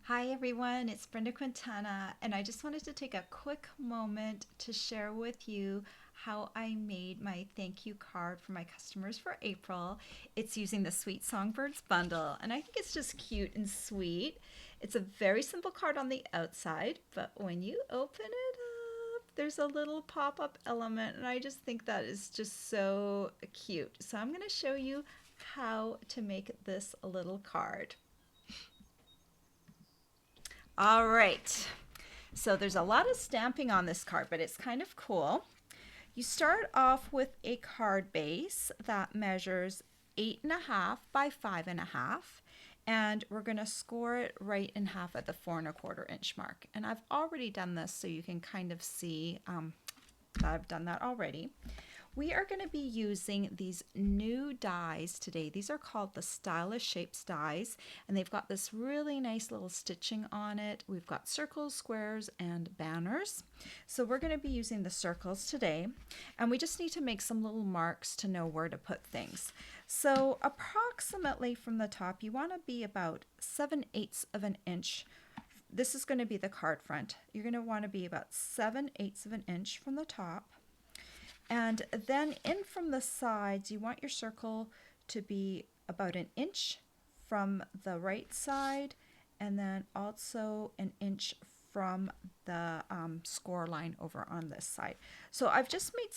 Hi everyone, it's Brenda Quintana, and I just wanted to take a quick moment to share with you how I made my thank you card for my customers for April. It's using the Sweet Songbirds bundle, and I think it's just cute and sweet. It's a very simple card on the outside, but when you open it up, there's a little pop-up element, and I just think that is just so cute. So I'm going to show you how to make this little card. All right. So there's a lot of stamping on this card, but it's kind of cool. You start off with a card base that measures 8.5 by 5.5, and we're going to score it right in half at the 4.25 inch mark. And I've already done this, so you can kind of see that I've done that already. We are going to be using these new dies today. These are called the Stylish Shapes dies, and they've got this really nice little stitching on it. We've got circles, squares, and banners. So we're going to be using the circles today, and we just need to make some little marks to know where to put things. So approximately from the top, you want to be about 7/8 of an inch. This is going to be the card front. You're going to want to be about 7/8 of an inch from the top. And then in from the sides, you want your circle to be about an inch from the right side, and then also an inch from the score line over on this side. So I've just made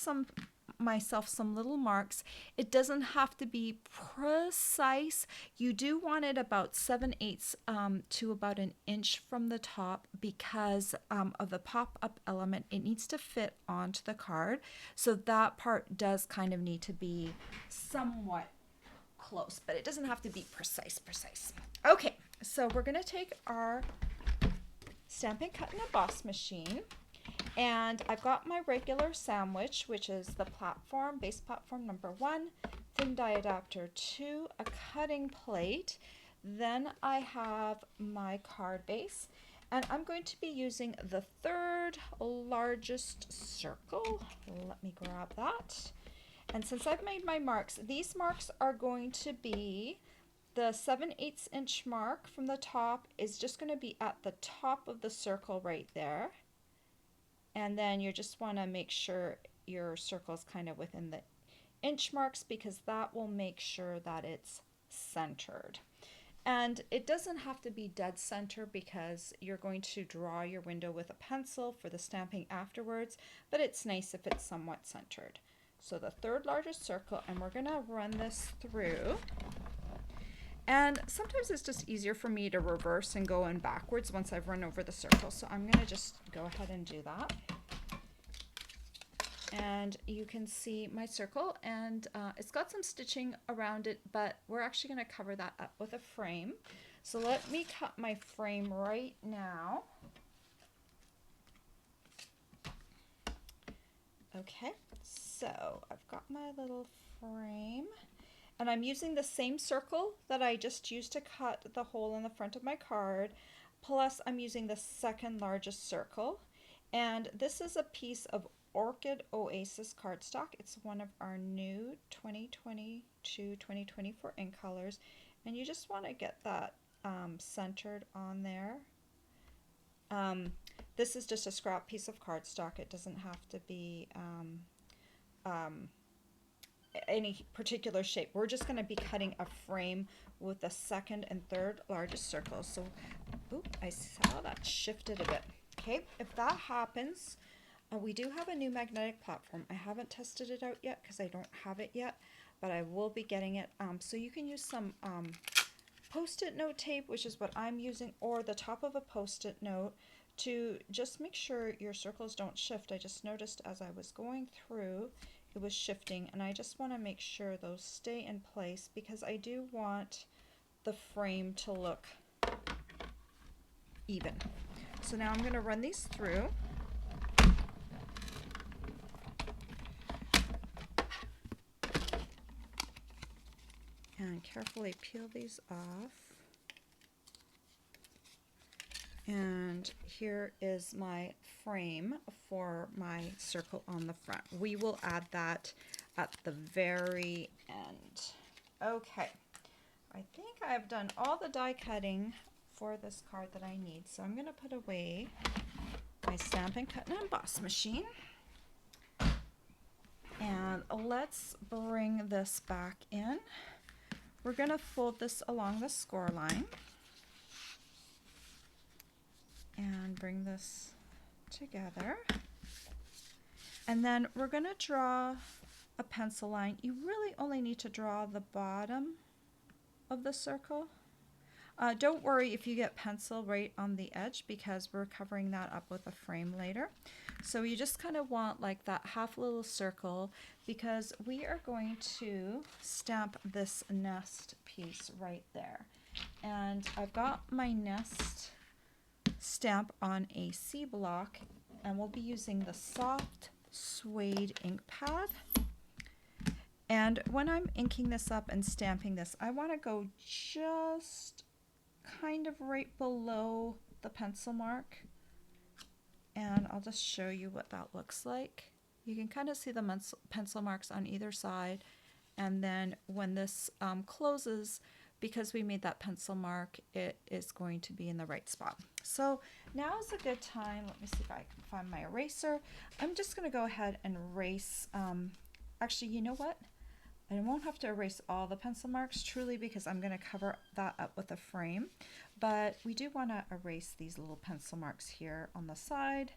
myself some little marks. It doesn't have to be precise. You do want it about 7/8 to about an inch from the top because of the pop-up element. It needs to fit onto the card. So that part does kind of need to be somewhat close, but it doesn't have to be precise. Okay, so we're going to take our Stamp and Cut in a Boss machine. And I've got my regular sandwich, which is the base platform number 1, thin die adapter 2, a cutting plate. Then I have my card base, and I'm going to be using the third largest circle. Let me grab that. And since I've made my marks, these marks are going to be the 7/8 inch mark from the top is just going to be at the top of the circle right there. And then you just want to make sure your circle is kind of within the inch marks because that will make sure that it's centered. And it doesn't have to be dead center because you're going to draw your window with a pencil for the stamping afterwards, but it's nice if it's somewhat centered. So the third largest circle, and we're going to run this through. And sometimes it's just easier for me to reverse and go in backwards once I've run over the circle. So I'm going to just go ahead and do that. And you can see my circle, and it's got some stitching around it, but we're actually going to cover that up with a frame. So let me cut my frame right now. Okay, so I've got my little frame. And I'm using the same circle that I just used to cut the hole in the front of my card, plus I'm using the second largest circle. And this is a piece of Orchid Oasis cardstock. It's one of our new 2022-2024 ink colors. And you just want to get that centered on there. This is just a scrap piece of cardstock. It doesn't have to be any particular shape. We're just going to be cutting a frame with the second and third largest circles. So, I saw that shifted a bit. Okay, if that happens, we do have a new magnetic platform. I haven't tested it out yet because I don't have it yet, but I will be getting it. So you can use some post-it note tape, which is what I'm using, or the top of a post-it note to just make sure your circles don't shift. I just noticed as I was going through, it was shifting, and I just want to make sure those stay in place because I do want the frame to look even. So now I'm going to run these through. And carefully peel these off. And here is my frame for my circle on the front. We will add that at the very end. Okay, I think I've done all the die cutting for this card that I need. So I'm going to put away my Stampin' Cut and Emboss machine. And let's bring this back in. We're going to fold this along the score line and bring this together. And then we're going to draw a pencil line. You really only need to draw the bottom of the circle. Don't worry if you get pencil right on the edge, because we're covering that up with a frame later. So you just kind of want like that half little circle, because we are going to stamp this nest piece right there. And I've got my nest stamp on a C block, and we'll be using the soft suede ink pad. And when I'm inking this up and stamping this, I want to go just kind of right below the pencil mark, and I'll just show you what that looks like. You can kind of see the pencil marks on either side, and then when this closes, because we made that pencil mark, it is going to be in the right spot. So now is a good time. Let me see if I can find my eraser. I'm just going to go ahead and erase. Actually, you know what? I won't have to erase all the pencil marks, truly, because I'm going to cover that up with a frame. But we do want to erase these little pencil marks here on the side,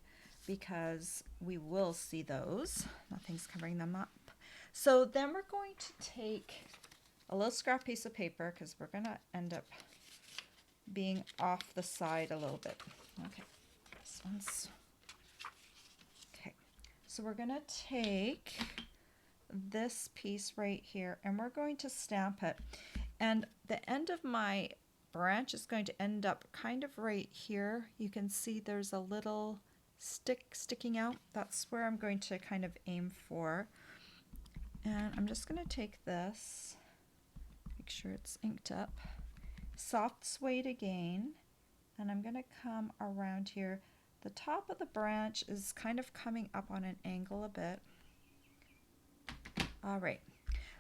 because we will see those. Nothing's covering them up. So then we're going to take a little scrap piece of paper, because we're going to end up being off the side a little bit. Okay, this one's... Okay, so we're going to take this piece right here, and we're going to stamp it, and the end of my branch is going to end up kind of right here. You can see there's a little stick sticking out. That's where I'm going to kind of aim for. And I'm just going to take this, make sure it's inked up, soft suede again, and I'm going to come around here. The top of the branch is kind of coming up on an angle a bit. All right,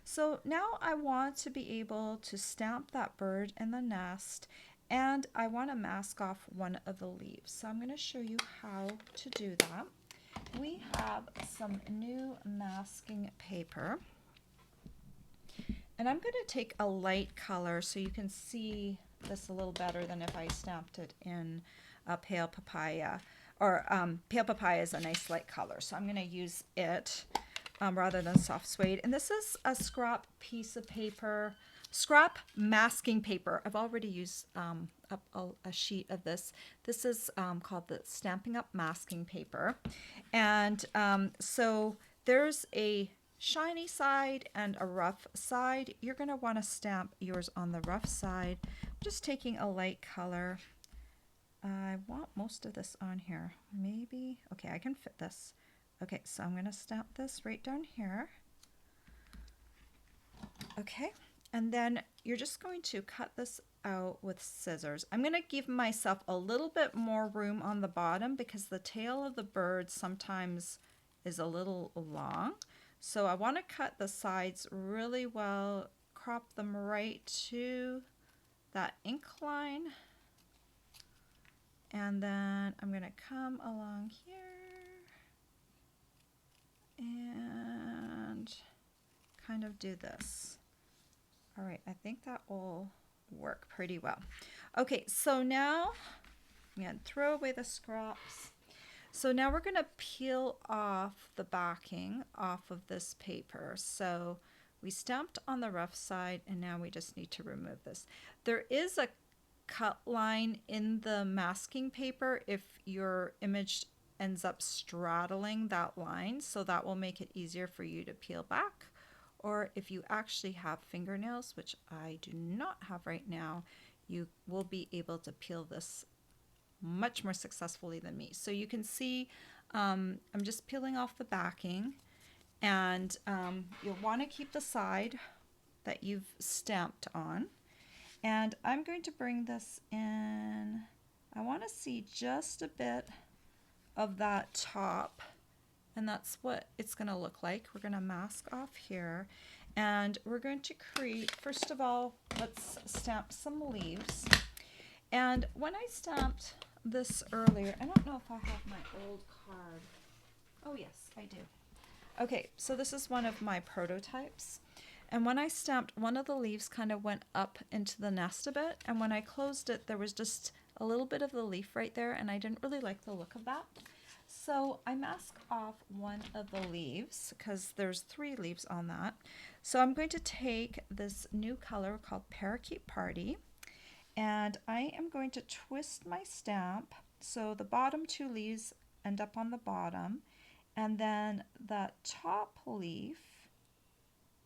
so now I want to be able to stamp that bird in the nest, and I want to mask off one of the leaves. So I'm going to show you how to do that. We have some new masking paper, and I'm going to take a light color so you can see this a little better than if I stamped it in a pale papaya, or pale papaya is a nice light color, so I'm going to use it rather than soft suede. And this is a scrap piece of paper, scrap masking paper. I've already used up a sheet of this. This is called the Stampin' Up! Masking paper. And so there's a shiny side and a rough side. You're going to want to stamp yours on the rough side. I'm just taking a light color. I want most of this on here. Maybe, okay, I can fit this. Okay, so I'm going to stamp this right down here. Okay, and then you're just going to cut this out with scissors. I'm going to give myself a little bit more room on the bottom, because the tail of the bird sometimes is a little long. So I want to cut the sides really well, crop them right to that ink line. And then I'm going to come along here and kind of do this. All right, I think that will work pretty well. Okay, so now I'm going to throw away the scraps. So now we're going to peel off the backing off of this paper. So we stamped on the rough side, and now we just need to remove this. There is a cut line in the masking paper if your image ends up straddling that line, so that will make it easier for you to peel back. Or if you actually have fingernails, which I do not have right now, you will be able to peel this much more successfully than me. So you can see I'm just peeling off the backing, and you'll want to keep the side that you've stamped on. And I'm going to bring this in. I want to see just a bit of that top, and that's what it's going to look like. We're going to mask off here, and we're going to create, first of all, let's stamp some leaves. And when I stamped this earlier, I don't know if I have my old card. Oh yes, I do. Okay, so this is one of my prototypes. And when I stamped, one of the leaves kind of went up into the nest a bit. And when I closed it, there was just a little bit of the leaf right there. And I didn't really like the look of that. So I mask off one of the leaves because there's 3 leaves on that. So I'm going to take this new color called Parakeet Party. And I am going to twist my stamp so the bottom 2 leaves end up on the bottom. And then the top leaf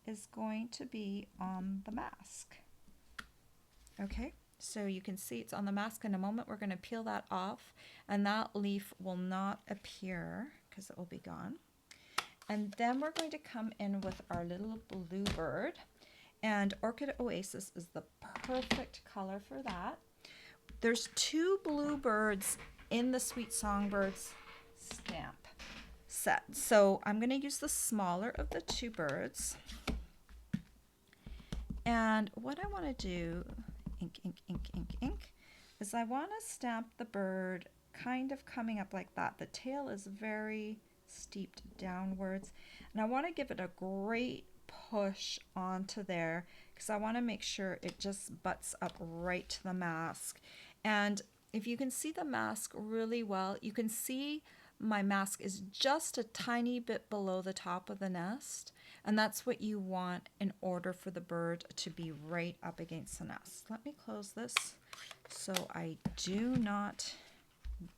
is going to be on the mask. Okay, so you can see it's on the mask. In a moment we're going to peel that off and that leaf will not appear because it will be gone. And then we're going to come in with our little bluebird, and Orchid Oasis is the perfect color for that. There's 2 bluebirds in the Sweet Songbirds stamp set. So I'm going to use the smaller of the 2 birds. And what I want to do, ink, ink, ink, ink, ink, is I want to stamp the bird kind of coming up like that. The tail is very steeped downwards. And I want to give it a great push onto there because I want to make sure it just butts up right to the mask. And if you can see the mask really well, you can see my mask is just a tiny bit below the top of the nest, and that's what you want in order for the bird to be right up against the nest. Let me close this so I do not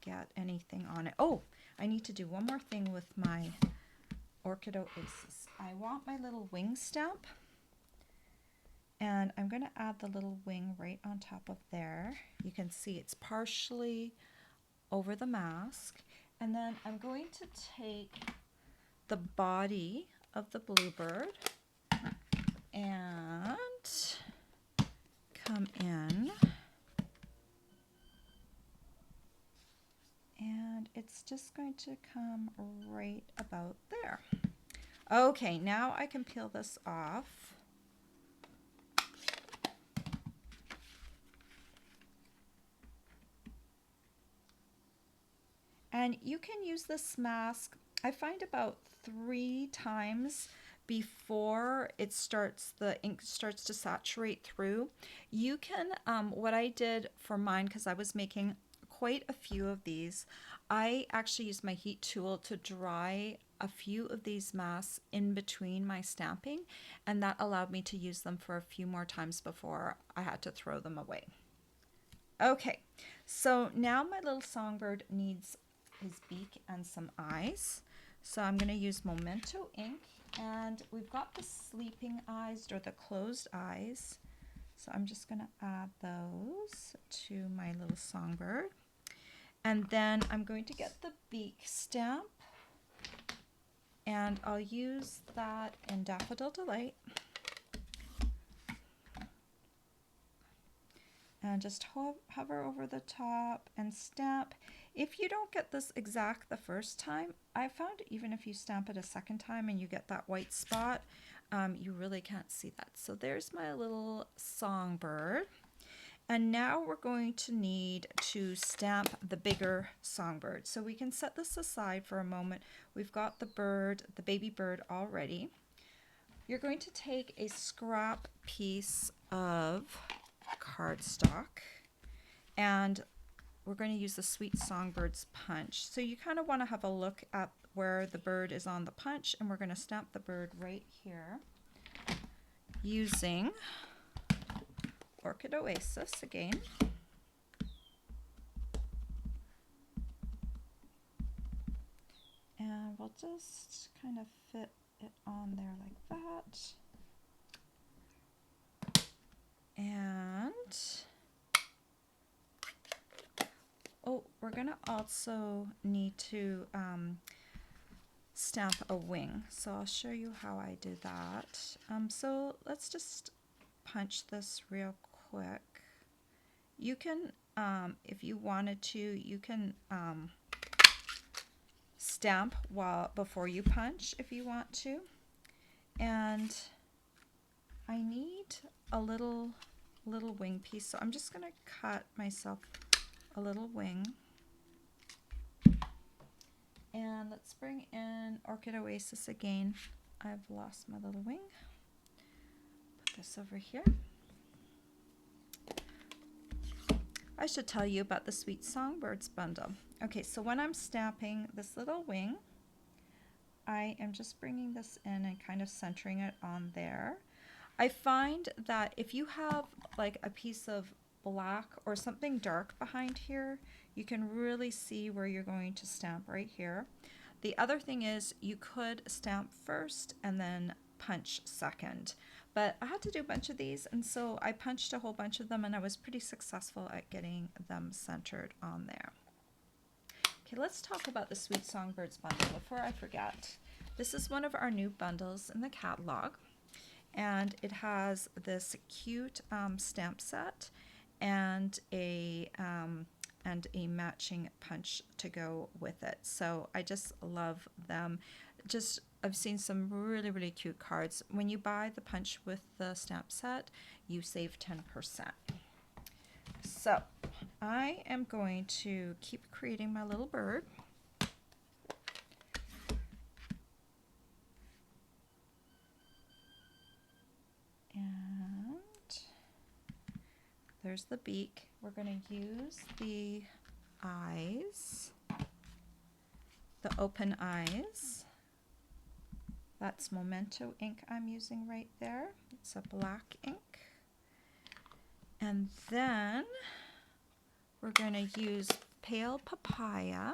get anything on it. Oh, I need to do one more thing with my Orchid Oasis. I want my little wing stamp, and I'm going to add the little wing right on top of there. You can see it's partially over the mask. And then I'm going to take the body of the bluebird and come in, and it's just going to come right about there. Okay, now I can peel this off. And you can use this mask, I find, about 3 times before it starts, the ink starts to saturate through. You can, what I did for mine, because I was making quite a few of these, I actually used my heat tool to dry a few of these masks in between my stamping, and that allowed me to use them for a few more times before I had to throw them away. Okay, so now my little songbird needs his beak and some eyes. So I'm going to use Memento ink, and we've got the sleeping eyes or the closed eyes. So I'm just going to add those to my little songbird. And then I'm going to get the beak stamp, and I'll use that in Daffodil Delight. And just hover over the top and stamp. If you don't get this exact the first time, I found even if you stamp it a second time and you get that white spot, you really can't see that. So there's my little songbird. And now we're going to need to stamp the bigger songbird. So we can set this aside for a moment. We've got the bird, the baby bird already. You're going to take a scrap piece of cardstock, and we're going to use the Sweet Songbirds punch. So you kind of want to have a look at where the bird is on the punch, and we're going to stamp the bird right here using Orchid Oasis again. And we'll just kind of fit it on there like that. And oh, we're gonna also need to stamp a wing. So I'll show you how I do that. So let's just punch this real quick. You can, if you wanted to, you can stamp before you punch if you want to. And I need a little little wing piece. So I'm just going to cut myself a little wing. And let's bring in Orchid Oasis again. I've lost my little wing. Put this over here. I should tell you about the Sweet Songbirds bundle. Okay, so when I'm stamping this little wing, I am just bringing this in and kind of centering it on there. I find that if you have like a piece of black or something dark behind here, you can really see where you're going to stamp right here. The other thing is you could stamp first and then punch second. But I had to do a bunch of these, and so I punched a whole bunch of them, and I was pretty successful at getting them centered on there. Okay, let's talk about the Sweet Songbirds bundle before I forget. This is one of our new bundles in the catalog, and it has this cute stamp set and a matching punch to go with it. So I just love them. I've seen some really, really cute cards. When you buy the punch with the stamp set, you save 10%. So I am going to keep creating my little bird. And there's the beak. We're going to use the eyes, the open eyes. That's Memento ink I'm using right there. It's a black ink. And then we're going to use Pale Papaya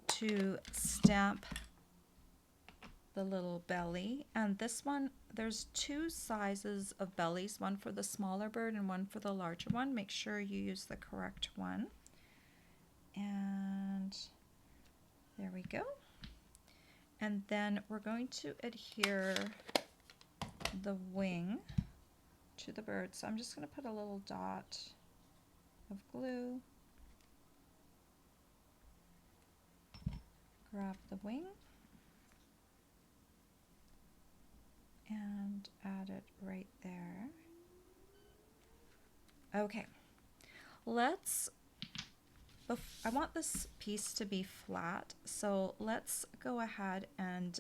to stamp the little belly. And this one, there's two sizes of bellies, one for the smaller bird and one for the larger one. Make sure you use the correct one. And there we go. And then we're going to adhere the wing to the bird. So I'm just going to put a little dot of glue, grab the wing, and add it right there. Okay, I want this piece to be flat, so let's go ahead and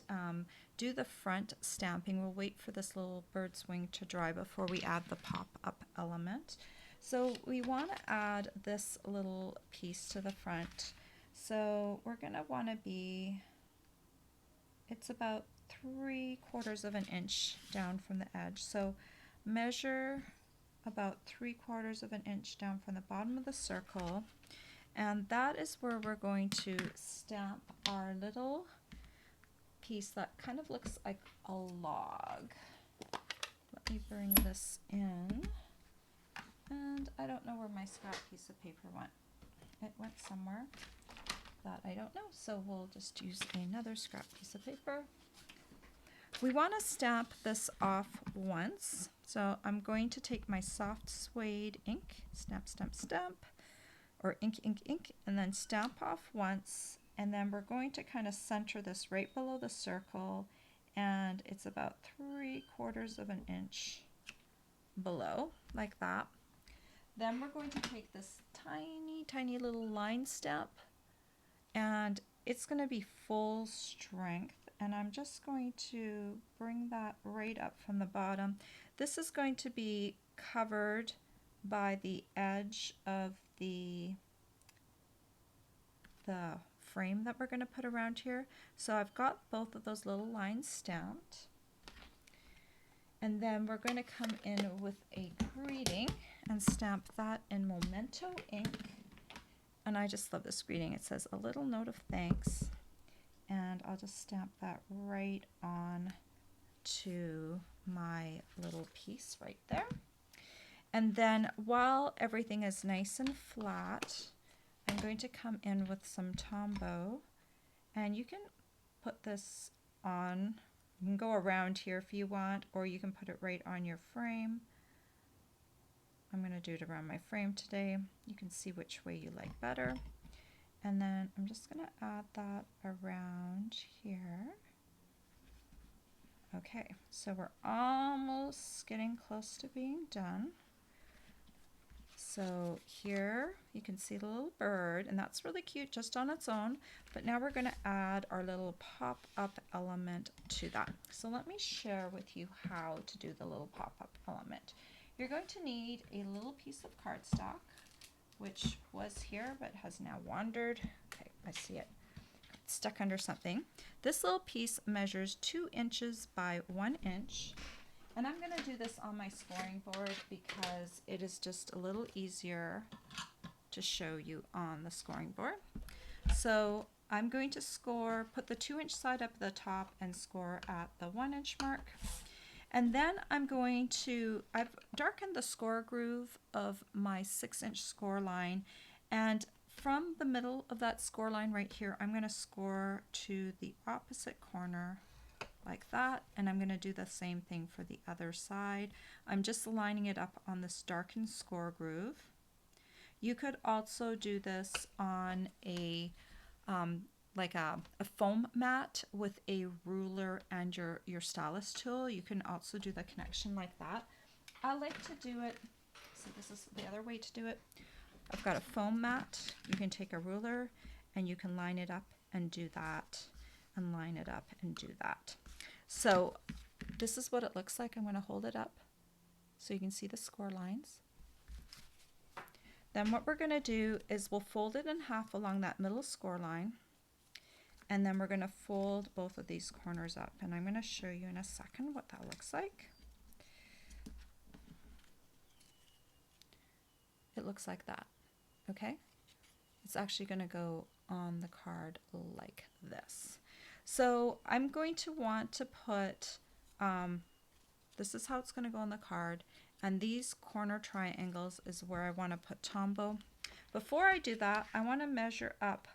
do the front stamping. We'll wait for this little bird's wing to dry before we add the pop-up element. So we want to add this little piece to the front. So we're going to want to be, it's about 3/4 of an inch down from the edge. So measure about 3/4 of an inch down from the bottom of the circle. And that is where we're going to stamp our little piece that kind of looks like a log. Let me bring this in. And I don't know where my scrap piece of paper went. It went somewhere that I don't know. So we'll just use another scrap piece of paper. We want to stamp this off once. So I'm going to take my soft suede ink, stamp, stamp, stamp, or ink, ink, ink, and then stamp off once, and then we're going to kind of center this right below the circle, and it's about 3/4 of an inch below, like that. Then we're going to take this tiny, tiny little line stamp, and it's going to be full strength, and I'm just going to bring that right up from the bottom. This is going to be covered by the edge of the frame that we're going to put around here. So I've got both of those little lines stamped. And then we're going to come in with a greeting and stamp that in Memento ink. And I just love this greeting. It says, "A little note of thanks." And I'll just stamp that right on to my little piece right there. And then while everything is nice and flat, I'm going to come in with some Tombow, and you can put this on. You can go around here if you want, or you can put it right on your frame. I'm going to do it around my frame today. You can see which way you like better. And then I'm just going to add that around here. Okay, so we're almost getting close to being done. So here you can see the little bird, and that's really cute just on its own. But now we're going to add our little pop-up element to that. So let me share with you how to do the little pop-up element. You're going to need a little piece of cardstock, which was here but has now wandered. Okay, I see it. It's stuck under something. This little piece measures 2 inches by 1 inch. And I'm going to do this on my scoring board because it is just a little easier to show you on the scoring board. So I'm going to score, put the 2-inch side up at the top and score at the 1-inch mark. And then I'm going to, I've darkened the score groove of my 6-inch score line, and from the middle of that score line right here, I'm going to score to the opposite corner like that, and I'm going to do the same thing for the other side. I'm just lining it up on this darkened score groove. You could also do this on a like a foam mat with a ruler and your stylus tool. You can also do the connection like that. I like to do it, so this is the other way to do it. I've got a foam mat. You can take a ruler and you can line it up and do that, and line it up and do that. So this is what it looks like. I'm going to hold it up so you can see the score lines. Then what we're going to do is we'll fold it in half along that middle score line, and then we're going to fold both of these corners up, and I'm going to show you in a second what that looks like. It looks like that. Okay, it's actually going to go on the card like this. So I'm going to want to put, this is how it's going to go on the card, and these corner triangles is where I want to put Tombow. Before I do that, I want to measure up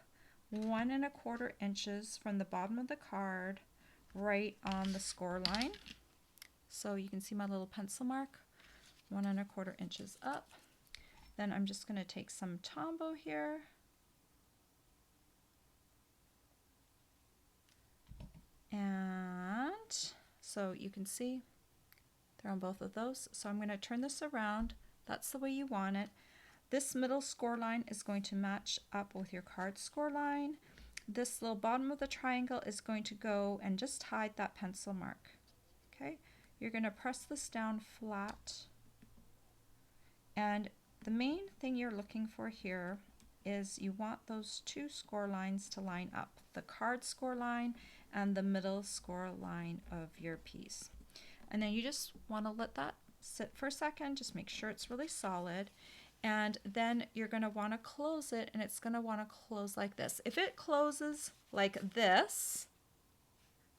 1 1/4 inches from the bottom of the card right on the score line. So you can see my little pencil mark, 1 1/4 inches up. Then I'm just going to take some Tombow here. And so you can see they're on both of those. So I'm going to turn this around. That's the way you want it. This middle score line is going to match up with your card score line. This little bottom of the triangle is going to go and just hide that pencil mark. Okay, you're going to press this down flat. And the main thing you're looking for here is you want those 2 score lines to line up, the card score line and the middle score line of your piece. And then you just want to let that sit for a second, just make sure it's really solid. And then you're going to want to close it, and it's going to want to close like this. If it closes like this,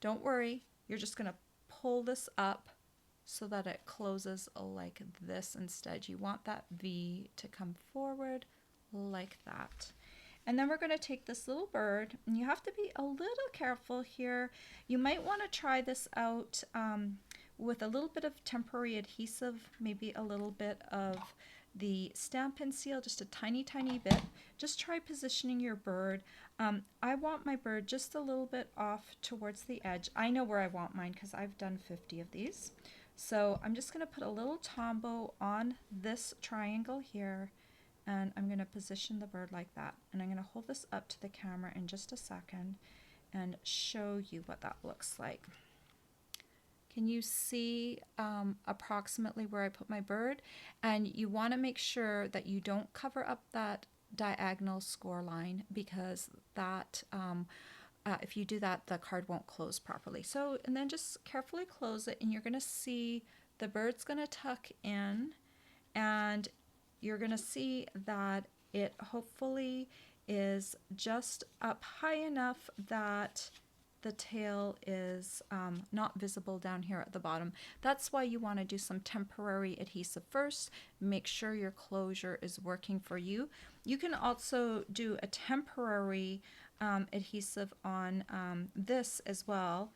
don't worry, you're just going to pull this up so that it closes like this instead. You want that V to come forward like that. And then we're going to take this little bird, and you have to be a little careful here. You might want to try this out with a little bit of temporary adhesive, maybe a little bit of the Stampin' Seal, just a tiny bit. Just try positioning your bird. I want my bird just a little bit off towards the edge. I know where I want mine because I've done 50 of these. So I'm just going to put a little Tombow on this triangle here, and I'm going to position the bird like that. And I'm going to hold this up to the camera in just a second and show you what that looks like. Can you see approximately where I put my bird? And you want to make sure that you don't cover up that diagonal score line, because that if you do that, the card won't close properly. So, and then just carefully close it, and you're going to see the bird's going to tuck in, and you're going to see that it hopefully is just up high enough that the tail is not visible down here at the bottom. That's why you want to do some temporary adhesive first. Make sure your closure is working for you. You can also do a temporary adhesive on this as well,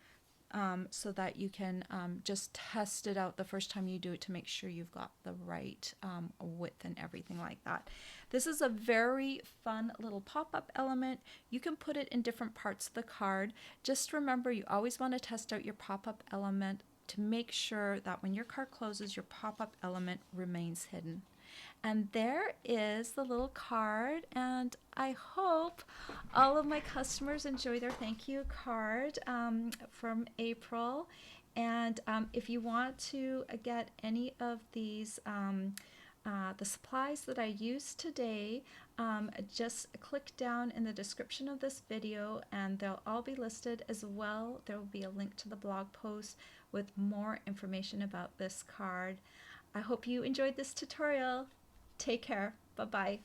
so that you can just test it out the first time you do it to make sure you've got the right width and everything like that. This is a very fun little pop-up element. You can put it in different parts of the card. Just remember, you always want to test out your pop-up element to make sure that when your card closes, your pop-up element remains hidden. And there is the little card, and I hope all of my customers enjoy their thank you card from April. And if you want to get any of these the supplies that I used today, just click down in the description of this video and they'll all be listed. As well, there will be a link to the blog post with more information about this card. I hope you enjoyed this tutorial. Take care. Bye-bye.